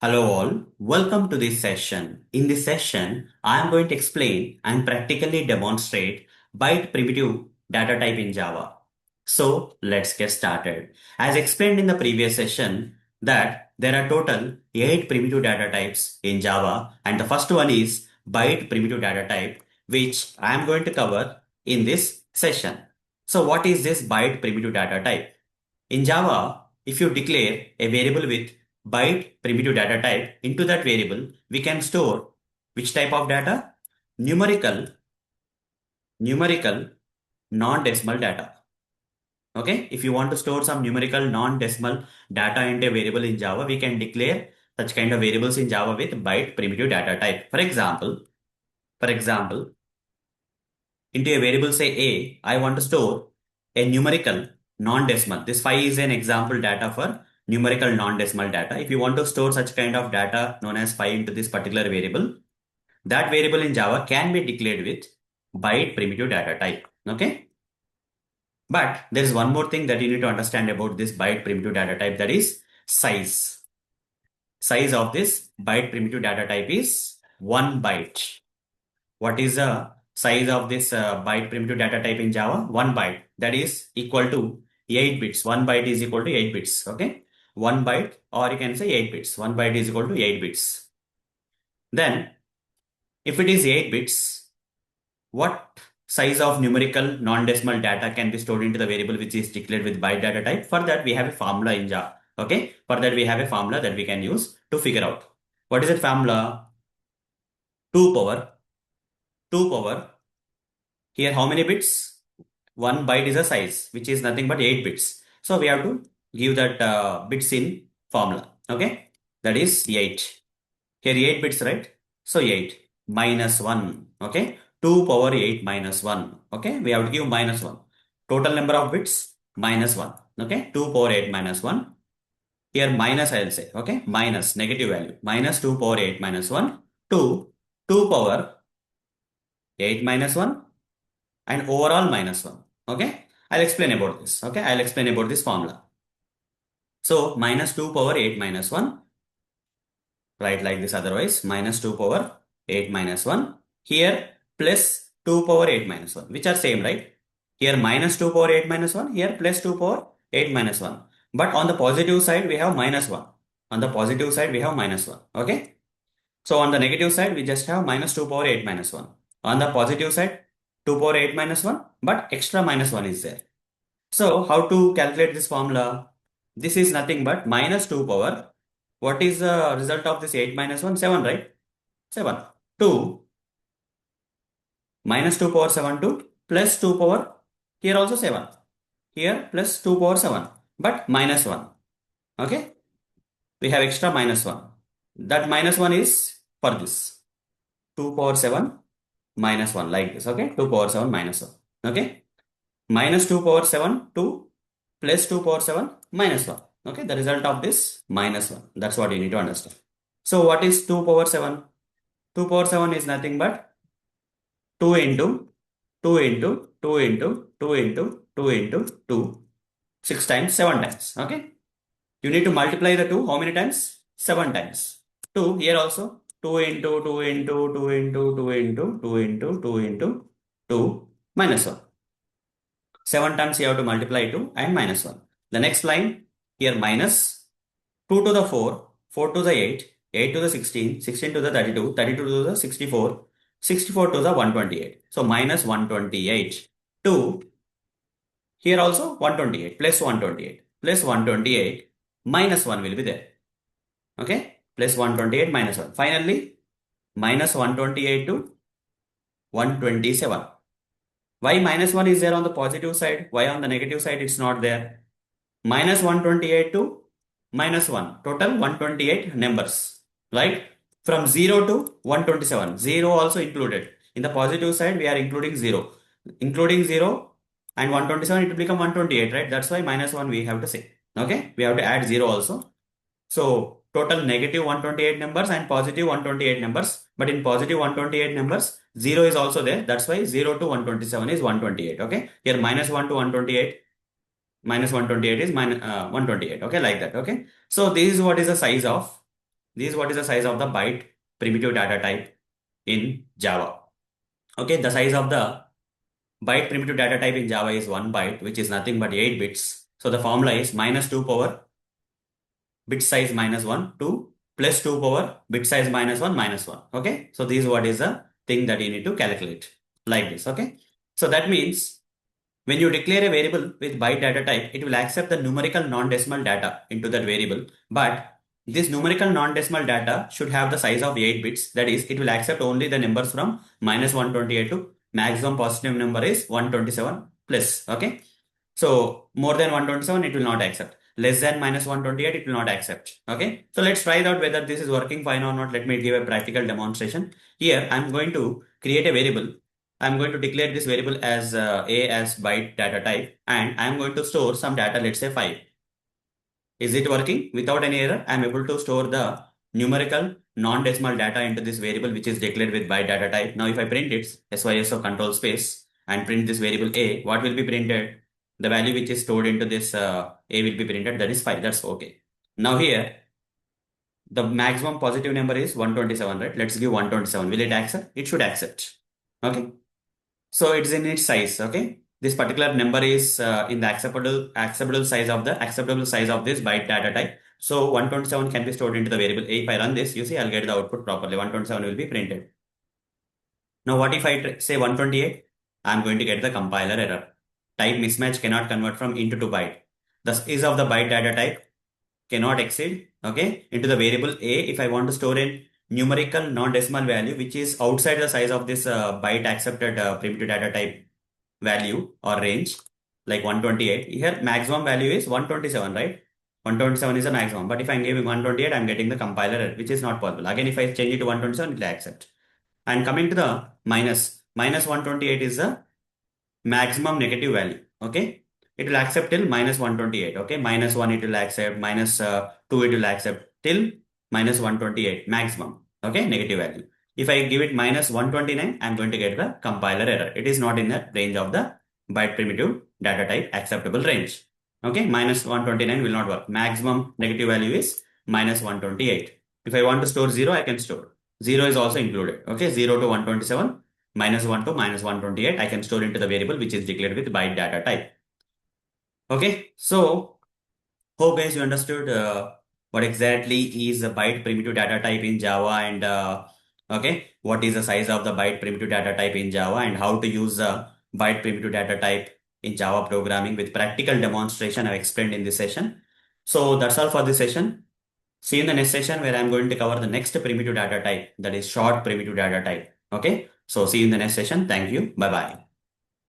Hello all, welcome to this session. In this session, I am going to explain and practically demonstrate byte primitive data type in Java. So let's get started. As explained in the previous session that there are total 8 primitive data types in Java and the first one is byte primitive data type which I am going to cover in this session. So what is this byte primitive data type? In Java, if you declare a variable with byte primitive data type into that variable, we can store which type of data? Numerical non-decimal data. Okay, if you want to store some numerical non-decimal data into a variable in Java, we can declare such kind of variables in Java with byte primitive data type. For example, into a variable say a, I want to store a numerical non-decimal. This 5 is an example data for numerical non-decimal data. If you want to store such kind of data known as 5 into this particular variable, that variable in Java can be declared with byte primitive data type. Okay. But there is one more thing that you need to understand about this byte primitive data type, that is size. Size of this byte primitive data type is 1 byte. What is the size of this byte primitive data type in Java? 1 byte. That is equal to 8 bits. 1 byte is equal to 8 bits. Okay. 1 byte, or you can say 8 bits. 1 byte is equal to 8 bits. Then, if it is 8 bits, what size of numerical non-decimal data can be stored into the variable which is declared with byte data type? For that, we have a formula in Java. Okay. For that, we have a formula that we can use to figure out. What is that formula? 2 power. 2 power. Here, how many bits? 1 byte is a size, which is nothing but 8 bits. So we have to give that bits in formula. Okay. That is 8. Here 8 bits, right? So 8 minus 1. Okay. 2 power 8 minus 1. Okay. We have to give minus 1. Total number of bits minus 1. Okay. 2 power 8 minus 1. Here minus I will say. Okay. Minus negative value. Minus 2 power 8 minus 1 to 2 power 8 minus 1 and overall minus 1. Okay. I'll explain about this. Okay. I'll explain about this formula. So minus 2 power 8 minus 1. Write like this otherwise. Minus 2 power 8 minus 1. Here plus 2 power 8 minus 1. Which are same, right? Here minus 2 power 8 minus 1. Here plus 2 power 8 minus 1. But on the positive side, we have minus 1. On the positive side, we have minus 1. Okay. So on the negative side, we just have minus 2 power 8 minus 1. On the positive side, 2 power 8 minus 1. But extra minus 1 is there. So how to calculate this formula? This is nothing but minus 2 power. What is the result of this 8 minus 1? 7, right? 7. 2 minus 2 power 7 to plus 2 power. Here also 7. Here plus 2 power 7. But minus 1. Okay. We have extra minus 1. That minus 1 is for this. 2 power 7 minus 1 like this. Okay. 2 power 7 minus 1. Okay. Minus 2 power 7 to plus 2 power 7 minus 1. Okay, the result of this minus 1. That's what you need to understand. So what is 2 power 7? 2 power 7 is nothing but 2 into 2 into 2 into 2 into 2 into 2. 6 times, 7 times. Okay. You need to multiply the 2. How many times? 7 times. 2 here also. 2 into 2 into 2 into 2 into 2 into 2 into 2 minus 1. 7 times you have to multiply 2 and minus 1. The next line here minus 2 to the 4, 4 to the 8, 8 to the 16, 16 to the 32, 32 to the 64, 64 to the 128. So minus 128 to here also 128 plus 128 plus 128 minus 1 will be there. Okay, plus 128 minus 1. Finally, minus 128 to 127. Why minus 1 is there on the positive side? Why on the negative side it's not there? Minus 128 to minus 1. Total 128 numbers. Right? From 0 to 127. 0 also included. In the positive side, we are including 0. Including 0 and 127, it will become 128, right? That's why minus 1 we have to say. Okay? We have to add 0 also. So total negative 128 numbers and positive 128 numbers. But in positive 128 numbers, 0 is also there. That's why 0 to 127 is 128. Okay. Here minus 1 to 128. Minus 128 is minus 128. Okay. Like that. Okay. So this is what is the size of This is what is the size of the byte primitive data type in Java. Okay, the size of the byte primitive data type in Java is 1 byte, which is nothing but 8 bits. So the formula is minus 2 power bit size minus 1 to plus 2 power bit size minus 1 minus 1. Okay, so this is what is the thing that you need to calculate like this. Okay, so that means when you declare a variable with byte data type, it will accept the numerical non-decimal data into that variable. But this numerical non-decimal data should have the size of 8 bits. That is, it will accept only the numbers from minus 128 to maximum positive number is 127 plus. Okay. So more than 127, it will not accept. Less than minus 128, it will not accept. Okay. So let's try it out whether this is working fine or not. Let me give a practical demonstration. Here, I'm going to create a variable. I'm going to declare this variable as a as byte data type, and I'm going to store some data, let's say 5. Is it working? Without any error, I'm able to store the numerical non-decimal data into this variable, which is declared with byte data type. Now, if I print it, SYSO control space, and print this variable a, what will be printed? The value which is stored into this a will be printed, that is 5. That's okay. Now here, the maximum positive number is 127, right? Let's give 127. Will it accept? It should accept. Okay. So it's in its size. Okay. This particular number is in the acceptable size of this byte data type. So 127 can be stored into the variable a. If I run this, you see, I'll get the output properly. 127 will be printed. Now, what if I say 128? I'm going to get the compiler error. Type mismatch cannot convert from int to byte. The size of the byte data type cannot exceed, okay, into the variable a. If I want to store a numerical non-decimal value, which is outside the size of this byte accepted primitive data type value or range, like 128. Here, maximum value is 127, right? 127 is the maximum. But if I'm giving 128, I'm getting the compiler error, which is not possible. Again, if I change it to 127, it will accept. And coming to the minus 128 is the maximum negative value. Okay. It will accept till minus 128. Okay. Minus 1 it will accept. Minus 2 it will accept till minus 128 maximum. Okay. Negative value. If I give it minus 129, I'm going to get the compiler error. It is not in the range of the byte primitive data type acceptable range. Okay. Minus 129 will not work. Maximum negative value is minus 128. If I want to store 0, I can store. 0 is also included. Okay. 0 to 127. Minus 1 to minus 128, I can store into the variable which is declared with byte data type. Okay, so hope guys you understood what exactly is a byte primitive data type in Java, and okay, what is the size of the byte primitive data type in Java, and how to use the byte primitive data type in Java programming with practical demonstration I've explained in this session. So that's all for this session. See you in the next session where I'm going to cover the next primitive data type, that is short primitive data type. Okay. So see you in the next session. Thank you. Bye bye.